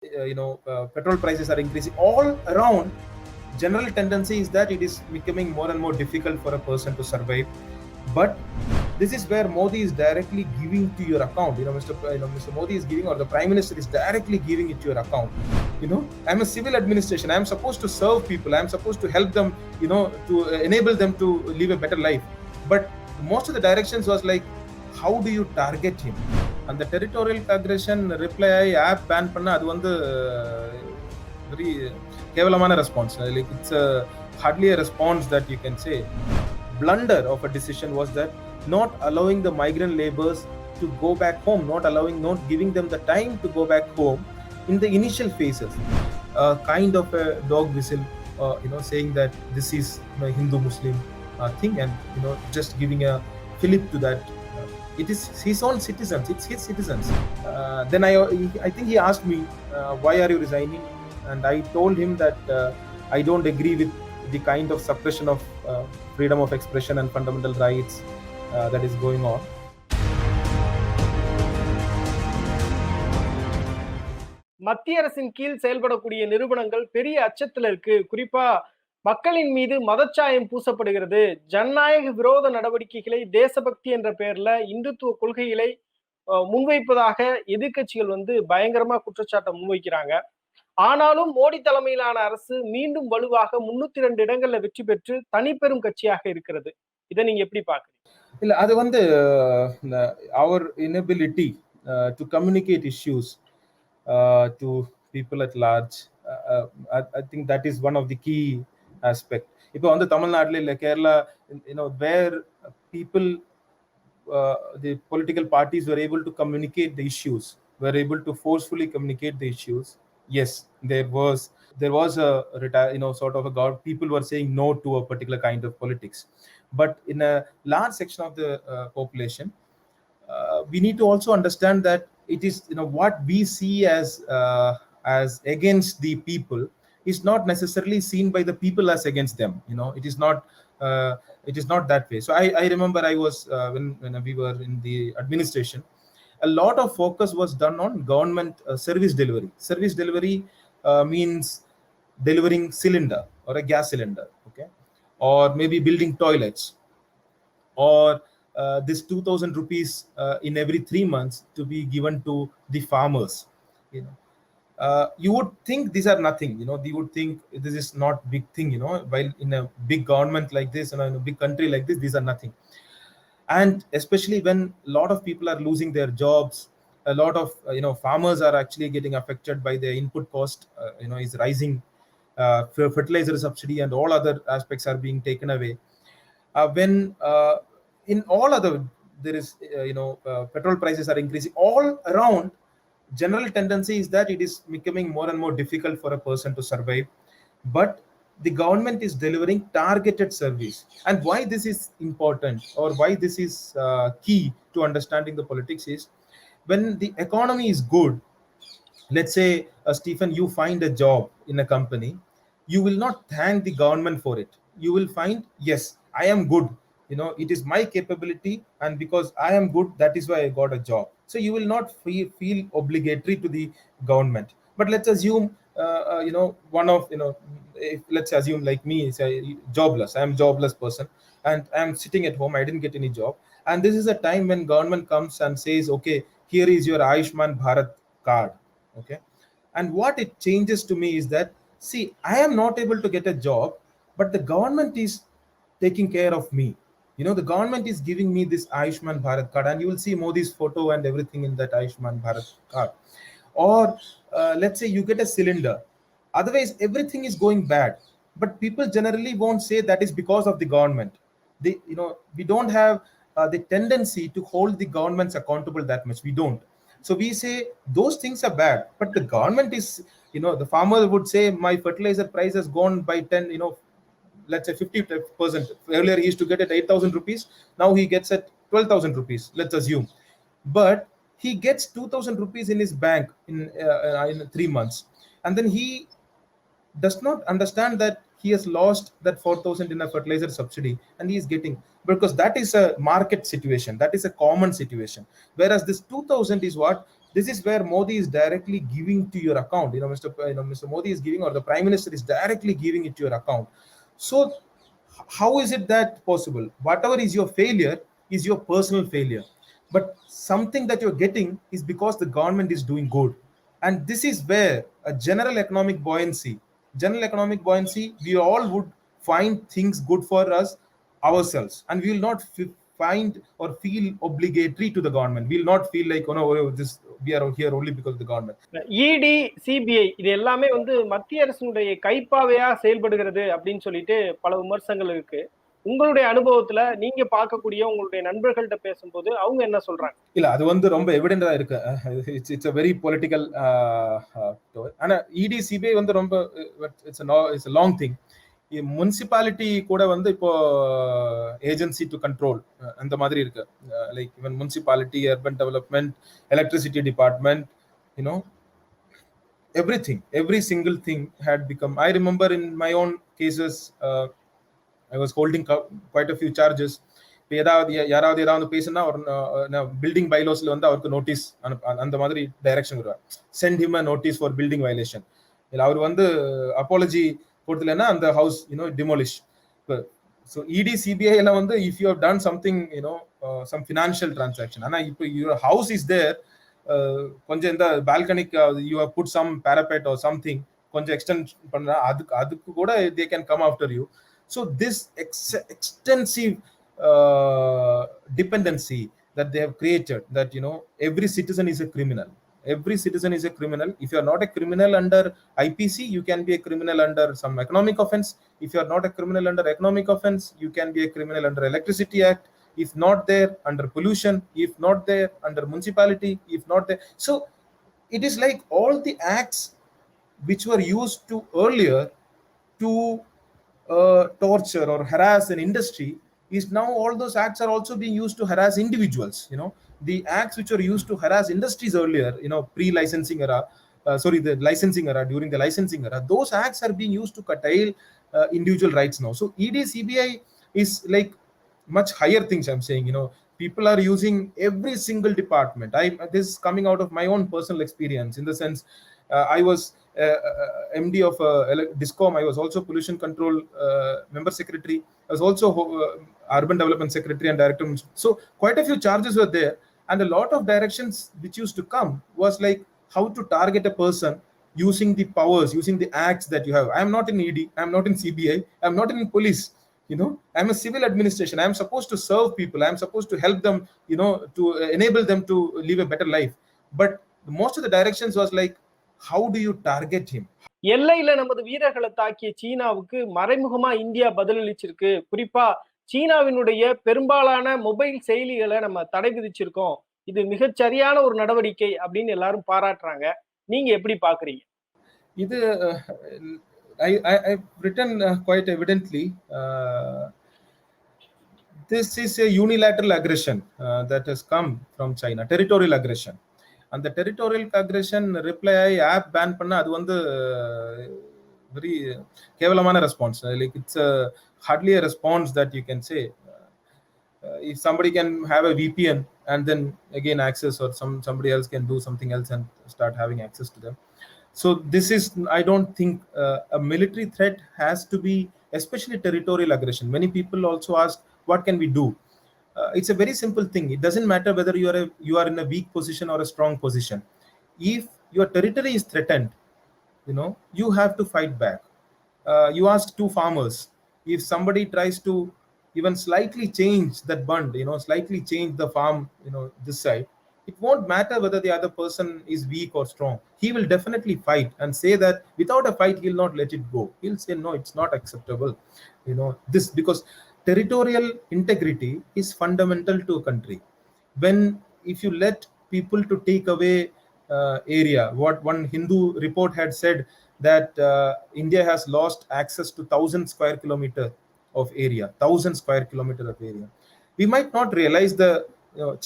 petrol prices are increasing all around. General tendency is that it is becoming more and more difficult for a person to survive. But this is where Modi is directly giving to your account. Mr. Modi is giving, or the Prime Minister is directly giving it to your account. I'm a civil administration. I'm supposed to serve people. I'm supposed to help them, to enable them to live a better life. But most of the directions was like, how do you target him? And the territorial aggression reply app ban panna adu vandu very kevalamana response. Like it's hardly a response that you can say. Blunder of a decision was that not allowing the migrant laborers to go back home, not giving them the time to go back home in the initial phases. Kind of a dog whistle, saying that this is Hindu Muslim thing, and just giving a fillip to that. It is his own citizens. It's his citizens. Then I think he asked me, why are you resigning? And I told him that I don't agree with the kind of suppression of freedom of expression and fundamental rights that is going on. மத்திய அரசின் கீழ் செயல்படக்கூடிய நிறுவனங்கள் பெரிய அச்சத்துல இருக்கு. குறிப்பா மக்களின் மீது மதச்சாயம் பூசப்படுகிறது. ஜனநாயக விரோத நடவடிக்கைகளை தேசபக்தி என்ற பெயர்ல இந்துத்துவ கொள்கைகளை முன்வைப்பதாக எதிர்கட்சிகள் பயங்கரமா குற்றச்சாட்டை முன்வைக்கிறாங்க. ஆனாலும் மோடி தலைமையிலான அரசு மீண்டும் வலுவாக 302 இடங்கள்ல வெற்றி பெற்று தனிப்பெரும் கட்சியாக இருக்கிறது. இதை நீங்க எப்படி பாக்குறீங்க? இல்ல, அது our inability to communicate issues to people at large. I think that is one of the key aspect. இப்போ தமிழ்நாடுல இல்ல Kerala, where people, the political parties were able to communicate the issues, were able to forcefully communicate the issues. Yes, there was a sort of a god. People were saying no to a particular kind of politics, but in a large section of the population, we need to also understand that it is what we see as against the people is not necessarily seen by the people as against them. It is not that way. So I remember I was when we were in the administration, a lot of focus was done on government service delivery. Service delivery means delivering cylinder or a gas cylinder, okay, or maybe building toilets, or this 2,000 rupees in every 3 months to be given to the farmers. You would think these are nothing. You would think this is not big thing. While in a big government like this and in a big country like this, these are nothing. And especially when a lot of people are losing their jobs, a lot of farmers are actually getting affected by their input cost is rising. Fertilizer subsidy and all other aspects are being taken away. When in all other, there is petrol prices are increasing all around. General tendency is that it is becoming more and more difficult for a person to survive. But the government is delivering targeted service. And why this is important, or why this is key to understanding the politics, is when the economy is good. Let's say, Stephen, you find a job in a company, you will not thank the government for it. You will find, yes, I am good, it is my capability, and because I am good, that is why I got a job. So you will not feel obligatory to the government. But let's assume let's assume like me, is a jobless. I am jobless person, and I am sitting at home. I didn't get any job, and this is a time when government comes and says, okay, here is your Ayushman Bharat card, okay. And what it changes to me is that, see, I am not able to get a job, but the government is taking care of me. The government is giving me this Ayushman Bharat card, and you will see Modi's photo and everything in that Ayushman Bharat card. Or let's say you get a cylinder. Otherwise, everything is going bad. But people generally won't say that is because of the government. We don't have the tendency to hold the governments accountable that much. We don't. So we say those things are bad, but the government is, the farmer would say, my fertilizer price has gone by 10, let's say 50%. Earlier he used to get at 8,000 rupees. Now he gets at 12,000 rupees, let's assume. But he gets 2,000 rupees in his bank in 3 months. And then he does not understand that he has lost that 4,000 in a fertilizer subsidy, and he is getting, because that is a market situation, that is a common situation. Whereas this 2,000 is what This is where Modi is directly giving to your account. Mr. Modi is giving, or the Prime Minister is directly giving it to your account. So how is it that possible? Whatever is your failure is your personal failure, but something that you're getting is because the government is doing good. And this is where a general economic buoyancy, we all would find things good for us ourselves, and we will not find or feel obligatory to the government. We will not feel like, oh no, this we are here only because of the government. இடி, CBI இது எல்லாமே வந்து மத்திய அரசினுடைய கைப்பாவையா செயல்படுகிறது அப்படின்னு சொல்லிட்டு பல விமர்சனங்கள் இருக்கு. உங்களுடைய அனுபவத்துல நீங்க பார்க்கக்கூடிய உங்களுடைய நண்பர்கள்ட்ட பேசும்போது அவங்க என்ன சொல்றாங்க? இல்ல, அது வந்து ரொம்ப எவிடென்டா இருக்கு. இட்ஸ் a very political ஆனா இடி சிபிஐ வந்து ரொம்ப it's a long thing. Municipality கூட வந்து இப்போ ஏஜென்சி டு கண்ட்ரோல் அந்த மாதிரி இருக்கு. Like even municipality, urban development, electricity department, every single thing had become. I remember in my own cases, I was holding quite a few charges. யாராவது ஏதாவது பேசினா ஒரு பில்டிங் பைலோஸ்ல வந்து அவருக்கு நோட்டீஸ் அந்த மாதிரி டைரக்ஷன் வருவார். Sent him a notice for building violation. இல்லை அவர் வந்து அப்பாலஜி கொடுத்தலன்னா அந்த house demolish. So ED CBI எல்லாம் வந்து if you have done something some financial transaction, ஆனால் இப்போ யுவர் ஹவுஸ் இஸ் தேர், கொஞ்சம் இந்த பால்கனிக்கு you have put some parapet or something கொஞ்சம் எக்ஸ்டெண்ட் பண்ணா அதுக்கு கூட they can come after you. So this extensive dependency that they have created, that every citizen is a criminal. If you are not a criminal under IPC, you can be a criminal under some economic offense. If you are not a criminal under economic offense, you can be a criminal under Electricity Act. If not there, under pollution. If not there, under municipality. If not there, so it is like all the acts which were used to earlier to torture or harass an industry is now all those acts are also being used to harass individuals. The acts which were used to harass industries earlier, pre-licensing era, the licensing era, during the licensing era, those acts are being used to curtail individual rights now. So ED, CBI is like much higher things. I'm saying, people are using every single department. This is coming out of my own personal experience, in the sense I was MD of Discom. I was also pollution control member secretary. I was also urban development secretary and director. So quite a few charges were there, and a lot of directions which used to come was like how to target a person using the powers, using the acts that you have. I am not in ED, I am not in CBI, I am not in police. I am a civil administration. I am supposed to serve people. I am supposed to help them, to enable them to live a better life. But most of the directions was like, how do you target him? எல்லையில நமது வீரர்களை தாக்கிய சீனாவுக்கு மறைமுகமா India பதிலளிச்சிருக்கு. குறிப்பா சீனாவினுடைய பெரும்பாலான mobile செயலிகளை நம்ம தடை விதிச்சிருக்கோம். இது மிகச் சரியான ஒரு நடவடிக்கை அப்படின்னு எல்லாரும் பாராட்டுறாங்க. நீங்க எப்படி பாக்குறீங்க? இது I've written quite evidently, this is a unilateral aggression that has come from China, territorial aggression. And the territorial aggression reply app ban பண்ண அது வந்து very கேவலமான response. Like it's hardly a response that you can say. If somebody can have a VPN and then again access, or somebody else can do something else and start having access to them. So this is, I don't think a military threat has to be, especially territorial aggression. Many people also ask, what can we do? It's a very simple thing. It doesn't matter whether you are in a weak position or a strong position. If your territory is threatened, you have to fight back. You ask two farmers, if somebody tries to even slightly change that bund, slightly change the farm, this side, it won't matter whether the other person is weak or strong. He will definitely fight and say that without a fight, he'll not let it go. He'll say, no, it's not acceptable. This, because territorial integrity is fundamental to a country. If you let people to take away area, what one Hindu report had said, that India has lost access to 1,000 square kilometer of area. 1,000 square kilometer of area. We might not realize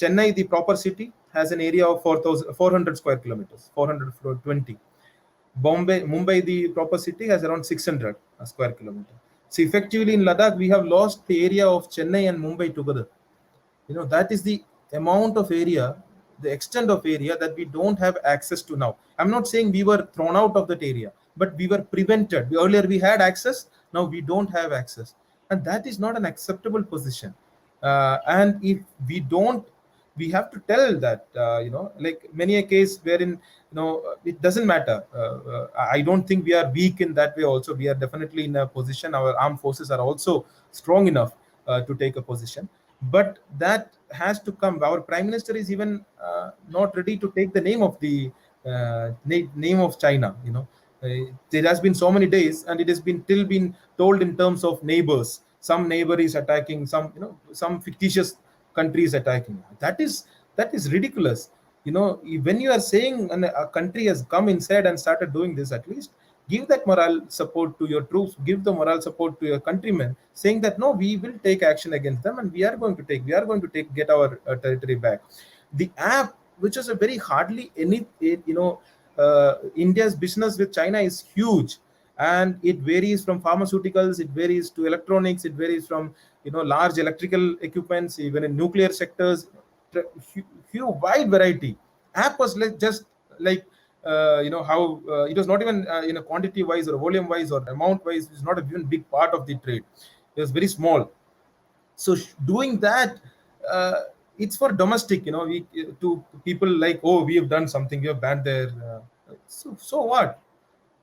Chennai, the proper city, has an area of 400 square kilometers, 420. Mumbai, the proper city, has around 600 square kilometers. So effectively in Ladakh, we have lost the area of Chennai and Mumbai together. That is the amount of area the extent of area that we don't have access to now. I'm not saying we were thrown out of that area, but we were prevented. Earlier we had access, now we don't have access, and that is not an acceptable position. And if we don't, we have to tell that, like many a case wherein, it doesn't matter. I don't think we are weak in that way. Also, we are definitely in a position, our armed forces are also strong enough to take a position, but that has to come. Our prime minister is even not ready to take the name of the name of China. There has been so many days, and it has been till been told in terms of neighbors. Some neighbor is attacking some, some fictitious country is attacking. That is ridiculous. When you are saying a country has come inside and started doing this, at least give that moral support to your troops, give the moral support to your countrymen, saying that no, we will take action against them, and we are going to get our territory back. The app, which is a very hardly any, India's business with China is huge, and it varies from pharmaceuticals, it varies to electronics, it varies from, large electrical equipments, even in nuclear sectors, few wide variety. App was like just like, how it was not even quantity wise or volume wise or amount wise, it's not a even big part of the trade. It was very small. So doing that, uh, it's for domestic, we to people like, oh, we have done something, we have banned their, so what,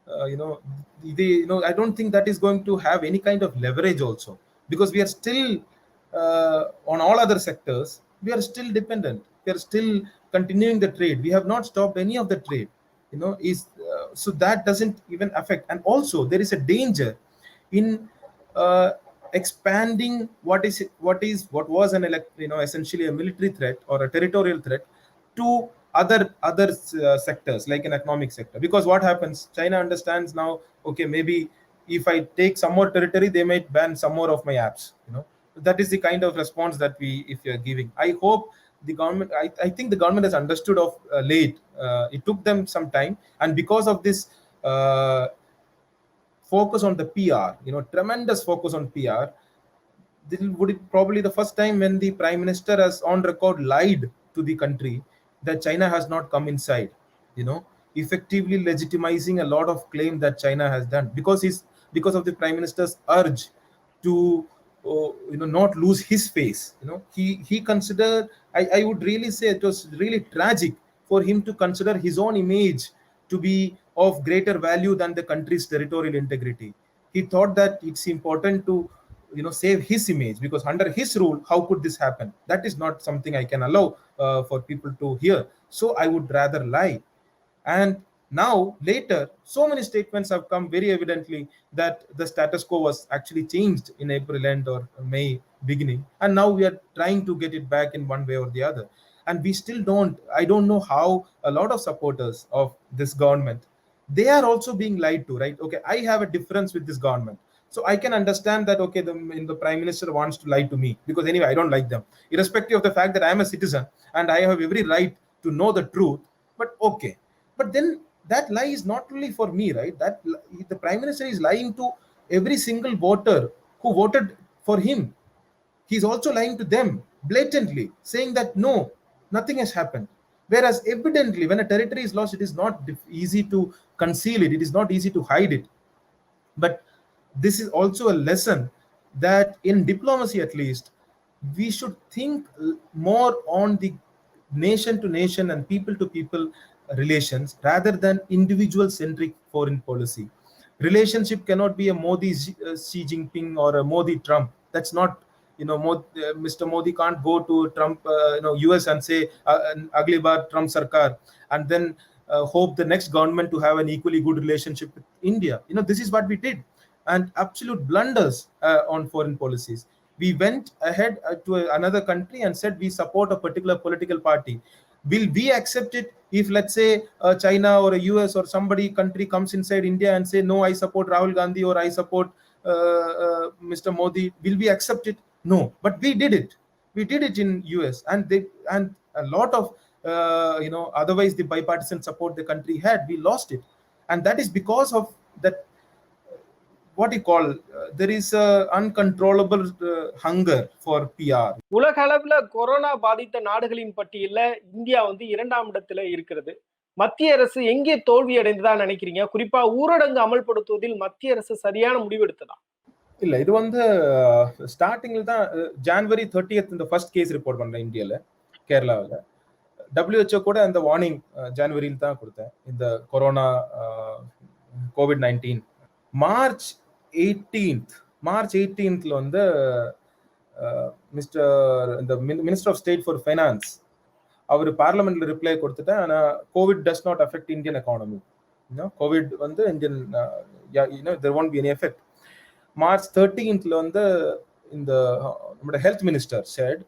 they, I don't think that is going to have any kind of leverage also, because we are still, on all other sectors we are still dependent, we are still continuing the trade, we have not stopped any of the trade, is so that doesn't even affect. And also there is a danger in expanding what was an essentially a military threat or a territorial threat to other sectors, like an economic sector. Because what happens, China understands now, okay, maybe if I take some more territory, they might ban some more of my apps. That is the kind of response that we, if you're giving. I hope the government, I think the government has understood of late. It took them some time, and because of this focus on the PR, tremendous focus on PR, this would it probably the first time when the prime minister has on record lied to the country that China has not come inside, you know, effectively legitimizing a lot of claim that China has done, because of the prime minister's urge to, not lose his face. He considered, I would really say it was really tragic for him to consider his own image to be of greater value than the country's territorial integrity. He thought that it's important to, save his image, because under his rule, how could this happen? That is not something I can allow for people to hear. So I would rather lie. And now later, so many statements have come very evidently that the status quo was actually changed in April end or May beginning, and now we are trying to get it back in one way or the other. And we still don't, I don't know how a lot of supporters of this government, they are also being lied to, right? Okay, I have a difference with this government, so I can understand that, okay, the prime minister wants to lie to me, because anyway I don't like them, irrespective of the fact that I am a citizen and I have every right to know the truth. But okay, but then that lie is not only for me, right? The prime minister is lying to every single voter who voted for him. He's also lying to them blatantly, saying that no, nothing has happened. Whereas evidently, when a territory is lost, it is not easy to conceal it, it is not easy to hide it. But this is also a lesson that in diplomacy, at least, we should think more on the nation to nation and people to people relations rather than individual centric foreign policy. Relationship cannot be a Modi Xi Jinping or a Modi Trump. That's not, Mr. Modi can't go to Trump, US, and say an ugly bar Trump Sarkar, and then hope the next government to have an equally good relationship with India. This is what we did, and absolute blunders on foreign policies. We went ahead to another country and said we support a particular political party. Will we accept it if, let's say, China or a US or somebody country comes inside India and say, no, I support Rahul Gandhi or I support Mr. Modi? Will we accept it? No. But we did it. We did it in US, and a lot of otherwise the bipartisan support the country had, we lost it. And that is because of that what do you call, there is a uncontrollable hunger for PR. உலக அளவுல corona பாதித்த நாடுகளின் பட்டியல்ல India வந்து 2ஆம் இடத்துல இருக்கிறது. மத்திய அரசு எங்கே தோல்வி அடைந்ததா நினைக்கிறீங்க? குறிப்பா ஊரடங்கு அமல்படுத்துவதில் மத்திய அரசு சரியான முடிவு எடுத்ததா? இல்ல, இது வந்து ஸ்டார்டிங்ல தான் ஜனவரி 30th இந்த ஃபர்ஸ்ட் கேஸ் ரிப்போர்ட் பண்றேன் இந்தியால, கேரளாவில். WHO கூட அந்த வார்னிங் ஜனவரியில் தான் கொடுத்தேன், இந்த கொரோனா COVID-19. மார்ச் 18th வந்து இந்த minister of state for finance அவர் பார்லிமெண்ட்ல ரிப்ளை கொடுத்துட்டேன். ஆனா Covid does not affect Indian economy. Covid வந்து Indian there won't be any effect. March 13th வந்து இந்த நம்மளோட health minister said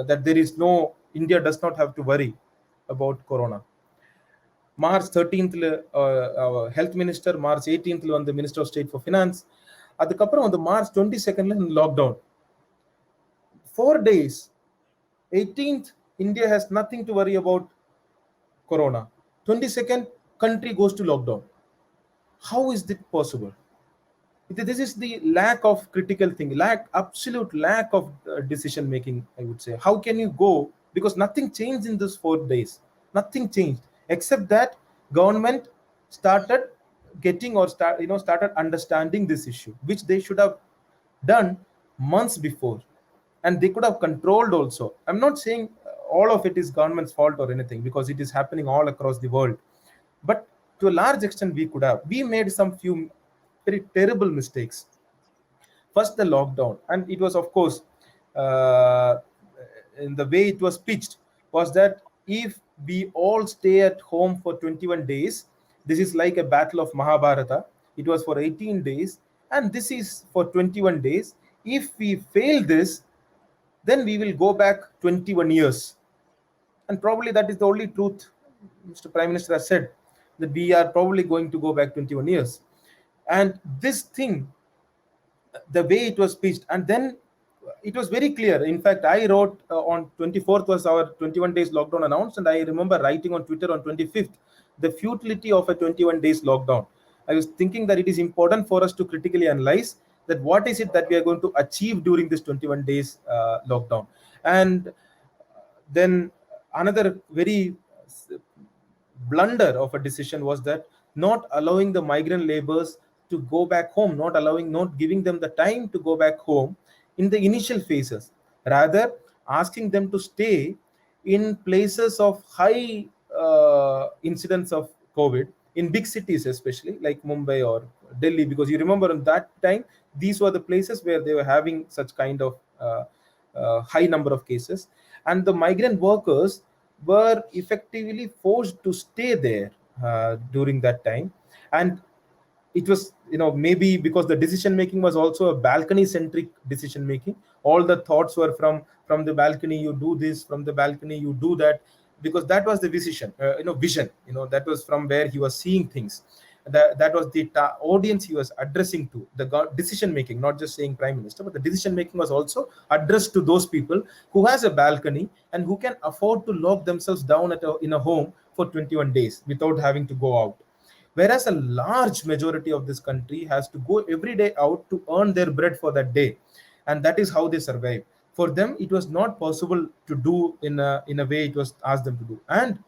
that there is no, India does not have to worry about corona. March 13th health minister, March 18th வந்து minister of state for finance. அதுக்கப்புறம் வந்து March 22nd lockdown. 4 days. 18th India has nothing to worry about corona. 22nd country goes to lockdown. How is it possible? This is the lack of critical thinking, absolute lack of decision making, I would say. How can you go, because nothing changed in those 4 days. Nothing changed except that government started getting or started understanding this issue, which they should have done months before, and they could have controlled also. I'm not saying all of it is government's fault or anything, because it is happening all across the world, but to a large extent we made some few very terrible mistakes. First, the lockdown, and it was, of course, in the way it was pitched, was that if we all stay at home for 21 days, this is like a battle of Mahabharata. It was for 18 days, and this is for 21 days. If we fail this, then we will go back 21 years. And probably that is the only truth Mr. Prime Minister has said, that we are probably going to go back 21 years. And this thing, the way it was pitched, and then it was very clear. In fact, I wrote on 24th was our 21 days lockdown announced, and I remember writing on Twitter on 25th the futility of a 21 days lockdown. I was thinking that it is important for us to critically analyze that what is it that we are going to achieve during this 21 days lockdown. And then another very blunder of a decision was that not allowing the migrant laborers to go back home, not giving them the time to go back home in the initial phases, rather asking them to stay in places of high incidence of COVID, in big cities especially like Mumbai or Delhi, because you remember in that time these were the places where they were having such kind of high number of cases, and the migrant workers were effectively forced to stay there during that time. And it was, maybe because the decision making was also a balcony centric decision making. All the thoughts were from the balcony, you do this, from the balcony you do that, because that was the vision. That was from where he was seeing things. That was the audience he was addressing to. The decision making, not just saying prime minister, but the decision making was also addressed to those people who has a balcony and who can afford to lock themselves down in a home for 21 days without having to go out. Whereas a large majority of this country has to go every day out to earn their bread for that day, and that is how they survive. For them, it was not possible to do in a way it was asked them to do. And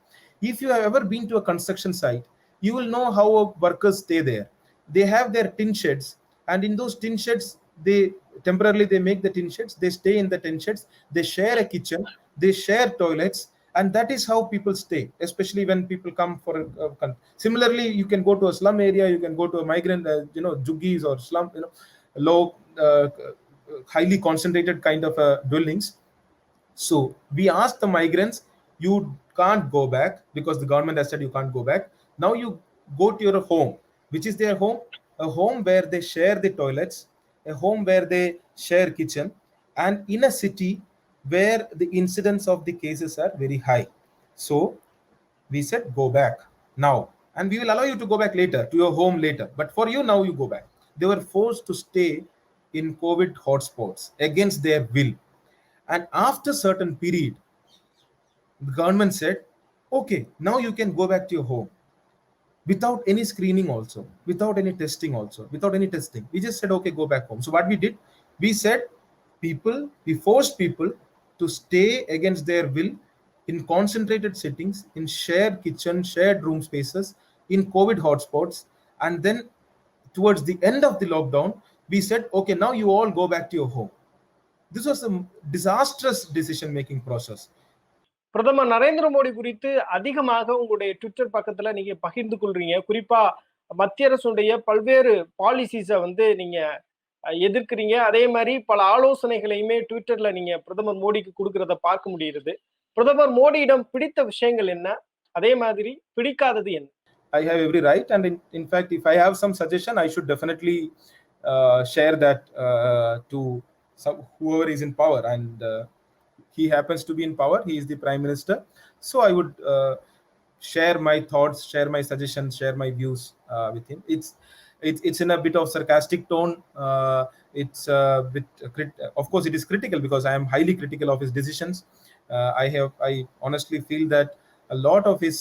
if you have ever been to a construction site, you will know how workers stay there. They have their tin sheds, and in those tin sheds, they make the tin sheds, they stay in the tin sheds, they share a kitchen, they share toilets, and that is how people stay, especially when people come for similarly, you can go to a slum area, you can go to a migrant juggies or slum, low highly concentrated kind of dwellings. So we asked the migrants, you can't go back because the government has said you can't go back. Now you go to your home. Which is their home? A home where they share the toilets, a home where they share kitchen, and in a city where the incidence of the cases are very high. So we said, go back now, and we will allow you to go back later to your home later, but for you now you go back. They were forced to stay in COVID hotspots against their will, and after certain period the government said, okay, now you can go back to your home. without any screening also, without any testing also, without any testing. We just said, okay, go back home. So what we did, we said we forced people to stay against their will in concentrated settings, in shared kitchen, shared room spaces, in COVID hotspots. And then towards the end of the lockdown, we said, okay, now you all go back to your home. This was a disastrous decision making process. பிரதமர் நரேந்திர மோடி குறித்து அதிகமாக உங்களுடைய Twitter பக்கத்துல நீங்க பகிர்ந்து கொள்றீங்க. குறிப்பா மத்திய அரசுடைய பல்வேறு பாலிசிஸ வந்து நீங்க எதிர்க்கிறீங்க. அதே மாதிரி பல ஆலோசனைகளையுமே ட்விட்டர்ல நீங்க பிரதமர் மோடிக்கு கொடுக்கறத பார்க்க முடியுது. பிரதமர் மோடியிடம் பிடித்த விஷயங்கள் என்ன? அதே மாதிரி பிடிக்காதது என்ன? I have every right, and in fact, if I have some suggestion, I should definitely share that to whoever is in power, and he happens to be in power. He is the prime minister, so I would share my thoughts, share my suggestions, share my views with him. It's in a bit of sarcastic tone. It's a bit of course it is critical, because I am highly critical of his decisions. I honestly feel that a lot of his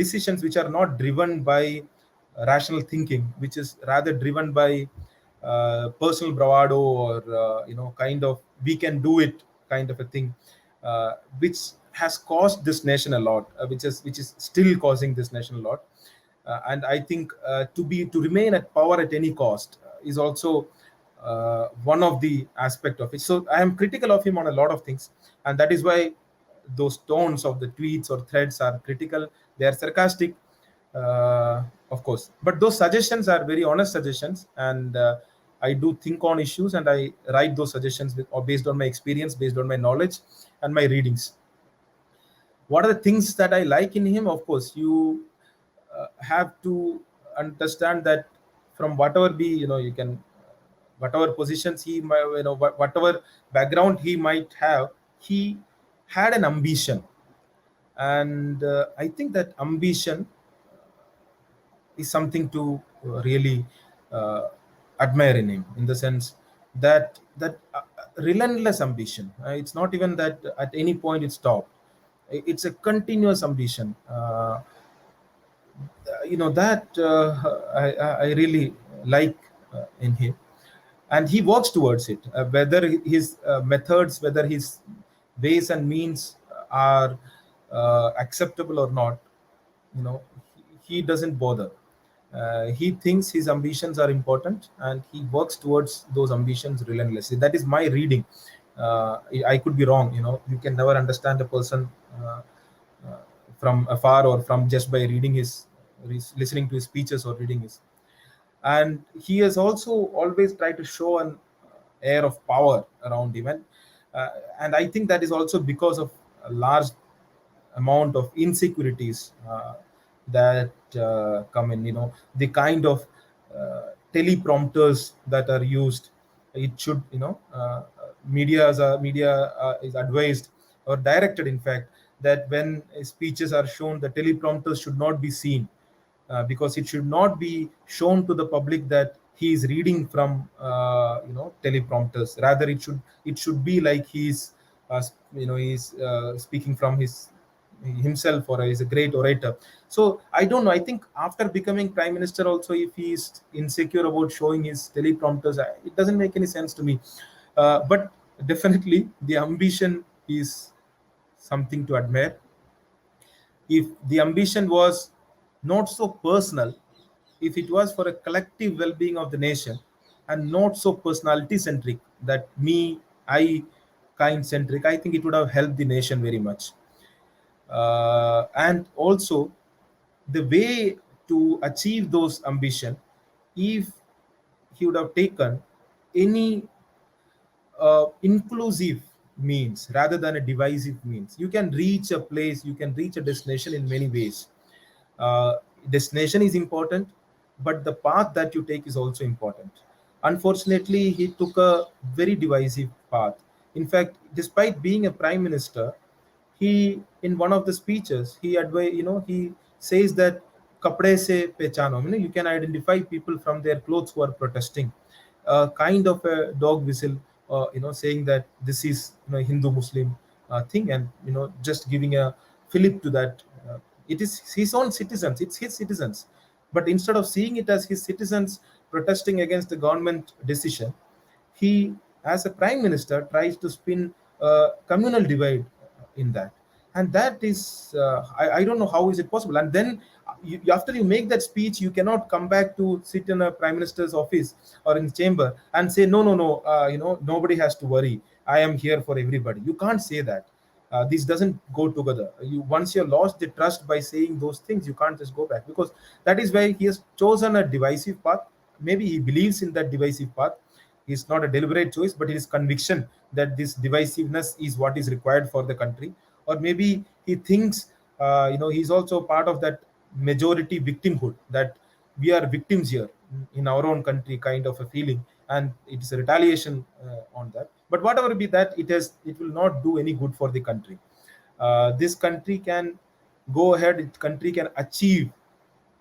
decisions, which are not driven by rational thinking, which is rather driven by personal bravado, or kind of we can do it kind of a thing, which has caused this nation a lot, which is still causing this nation a lot. And I think to remain at power at any cost is also one of the aspect of it. So I am critical of him on a lot of things, and that is why those tones of the tweets or threads are critical. They are sarcastic, of course, but those suggestions are very honest suggestions, and I do think on issues, and I write those suggestions based on my experience, based on my knowledge and my readings. What are the things that I like in him? Of course, you have to understand that from whatever you can, whatever positions he might, whatever background he might have, he had an ambition. And I think that ambition is something to really admire in him, in the sense that relentless ambition. It's not even that at any point it stopped. It's a continuous ambition. That I really like in him, and he works towards it. Whether his methods, whether his ways and means are acceptable or not, he doesn't bother. He thinks his ambitions are important, and he works towards those ambitions relentlessly. That is my reading. I could be wrong. You can never understand a person from afar, or from just by reading listening to his speeches or reading his. And he has also always tried to show an air of power around him, and I think that is also because of a large amount of insecurities that come in. The kind of teleprompters that are used. It should, media is advised or directed, in fact, that when speeches are shown, the teleprompters should not be seen, because it should not be shown to the public that he is reading from teleprompters. Rather, it should be like he's speaking from himself, or is a great orator. So I don't know, I think after becoming prime minister also, if he is insecure about showing his teleprompters, it doesn't make any sense to me. But definitely the ambition is something to admire. If the ambition was not so personal, if it was for a collective well-being of the nation, and not so personality centric, that me, I kind centric, I think it would have helped the nation very much. And also, the way to achieve those ambition, if he would have taken any inclusive means rather than a divisive means, you can reach a place, you can reach a destination in many ways. Destination is important, but the path that you take is also important. Unfortunately, he took a very divisive path. In fact, despite being a prime minister, he, in one of the speeches, he says that kapde se pehchano, you can identify people from their clothes who are protesting. Kind of a dog whistle, saying that this is Hindu Muslim thing, and just giving a fillip to that It is his own citizens, it's his citizens. But instead of seeing it as his citizens protesting against the government decision, he, as a prime minister, tries to spin a communal divide in that. And that is, I don't know how is it possible. And then after you make that speech, you cannot come back to sit in a prime minister's office or in chamber and say, no, no, no, nobody has to worry, I am here for everybody. You can't say that. This doesn't go together. You, once you're lost the trust by saying those things, you can't just go back, because that is why he has chosen a divisive path. Maybe he believes in that divisive path. It's not a deliberate choice, but it is conviction that this divisiveness is what is required for the country. Or maybe he thinks, he's also part of that majority victimhood, that we are victims here in our own country, kind of a feeling, and it's a retaliation on that. But whatever be that, it will not do any good for the country. This country can go ahead, the country can achieve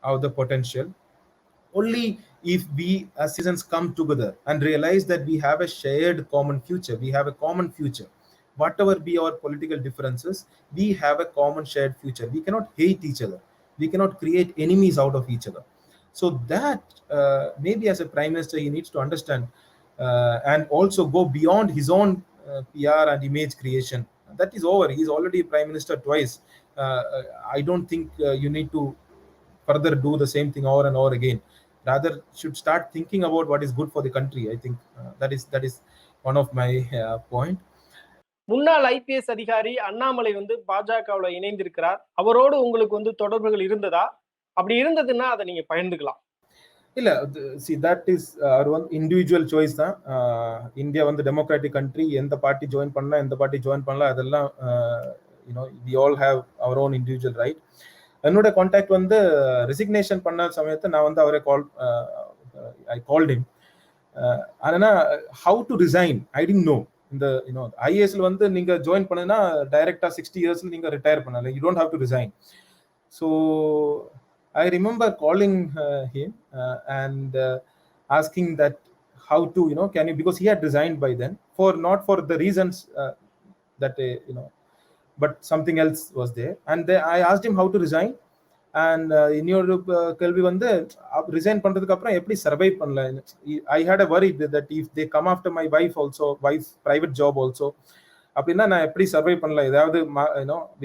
our the potential only if we as citizens come together and realize that we have a shared common future. We have a common future. Whatever be our political differences, we have a common shared future. We cannot hate each other. We cannot create enemies out of each other. So that maybe as a prime minister, he needs to understand and also go beyond his own PR and image creation. That is over. He's already prime minister twice. I don't think you need to further do the same thing over and over again. Rather, should start thinking about what is good for the country. I think that is one of my point. முன்னாள் IPS அதிகாரி அண்ணாமலை வந்து பாஜகவுல இணைந்திருக்கிறார். அவரோடு உங்களுக்கு வந்து தொடர்புகள் இருந்ததா? அப்படி இருந்ததுன்னா அதை நீங்க பகிர்ந்துக்கலாம். இல்ல, see, that is our one individual choice தான். இந்தியா வந்து டெமோக்ராட்டிக் கண்ட்ரி. எந்த பார்ட்டி ஜாயின் பண்ணலாம், எந்த பார்ட்டி ஜாயின் பண்ணலாம், அதெல்லாம் we all have our own individual right. என்னோட கான்டாக்ட் வந்து ரெசிக்னேஷன் பண்ண சமயத்தை நான் வந்து அவரை ஐ கால்ட் ஹிம். ஆனா how to resign I didn't no. இந்த ஐஏஎஸ்ல வந்து நீங்க ஜாயின் பண்ணனா டைரக்டா 60 இயர்ஸ்ல நீங்க ரிட்டையர் பண்ணலாம். You don't have to resign. So I remember calling him and asking that how to, can you, because he had resigned by then, for not for the reasons that but something else was there. And then I asked him how to resign. And இன்னொரு கேள்வி வந்து resign பண்றதுக்கு அப்புறம் எப்படி survive பண்ணலாம். I had a worry that if they come after my wife's private job also, அப்படின்னா நான் எப்படி சர்வை பண்ணலாம், ஏதாவது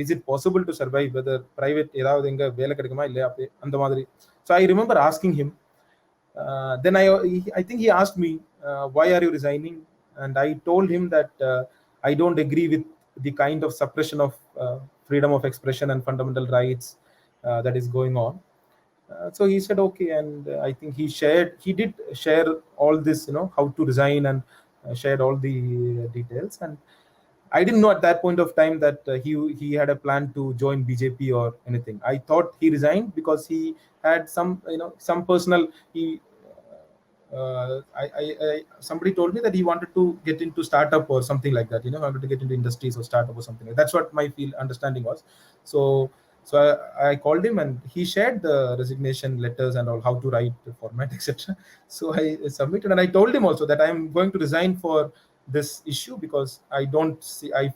is it possible to survive, whether private ஏதாவது எங்க வேலை கிடைக்குமா இல்லையா, அப்படி அந்த மாதிரி. So I remember asking him. Then I think he asked me why are you resigning, and I told him that I don't agree with the kind of suppression of freedom of expression and fundamental rights that is going on. So he said okay, and I think he did share all this, how to resign, and shared all the details. And I didn't know at that point of time that he had a plan to join BJP or anything. I thought he resigned because he had some personal. Somebody told me that he wanted to get into startup or something like that. Wanted to get into industries or startup or something like that. That's what my understanding was. So I called him, and he shared the resignation letters and all, how to write the format, etc. So I submitted, and I told him also that I am going to resign for this issue because I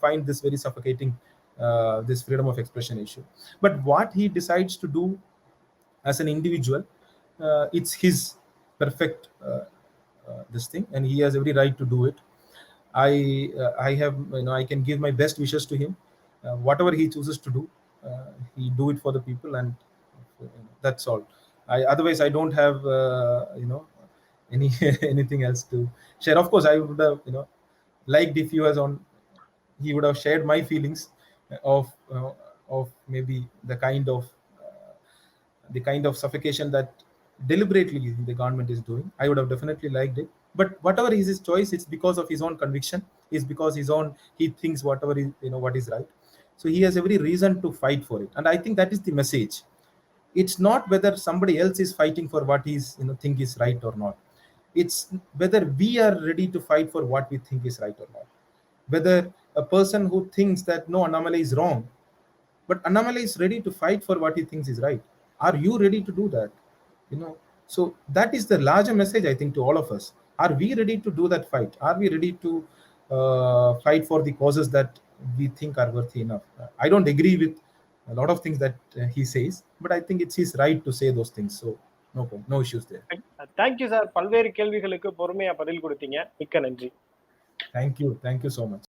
find this very suffocating, this freedom of expression issue. But what he decides to do as an individual, it's his perfect this thing, and he has every right to do it. I have, I can give my best wishes to him. Whatever he chooses to do, he do it for the people, and that's all. Otherwise I don't have anything else to share. Of course I would have liked if he would have shared my feelings of maybe the kind of suffocation that deliberately the government is doing. I would have definitely liked it. But whatever is his choice, it's because of his own conviction. It's because he thinks whatever is what is right. So he has every reason to fight for it, and I think that is the message. It's not whether somebody else is fighting for what he's think is right or not. It's whether we are ready to fight for what we think is right or not. Whether a person who thinks that no, Annamalai is wrong, but Annamalai is ready to fight for what he thinks is right. Are you ready to do that? So that is the larger message, I think, to all of us. Are we ready to do that fight? Are we ready to fight for the causes that we think are worthy enough? I don't agree with a lot of things that he says, but I think it's his right to say those things. So no issues there. Thank you sir. பல்வேறு கேள்விகளுக்கு பொறுமையா பதில் கொடுத்தீங்க. மிக்க நன்றி. Thank you so much.